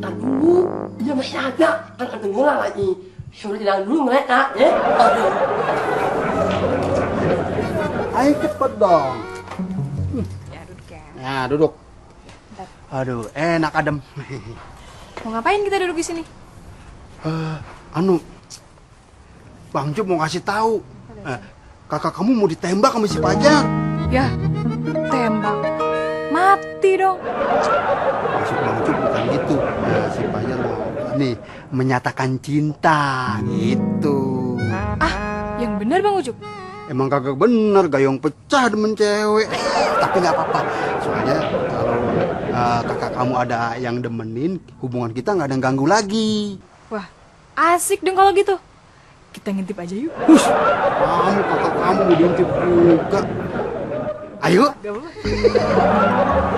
Aduh, dia masih ada. Kan ada ngulang lagi. Suruh jalan dulu mereka, ya. Aduh. Ayo cepet dong. Ya duduk ya. Nah, duduk. Bentar. Aduh, enak adem. Mau ngapain kita duduk di sini? Bang Job mau kasih tahu. Kakak kamu mau ditembak sama si Fajar. Ya, tembak. Mati dong. Maksud Bang Job bukan gitu. Si Fajar mau menyatakan cinta gitu. Ah, yang benar Bang Ucup. Emang kagak bener, gayung pecah demen cewek. Tapi nggak apa-apa. Soalnya kalau kakak kamu ada yang demenin, hubungan kita nggak ada yang ganggu lagi. Wah, asik dong kalau gitu. Kita ngintip aja yuk. Hush, kakak kamu mau diintip juga. Ayo. Gak apa-apa.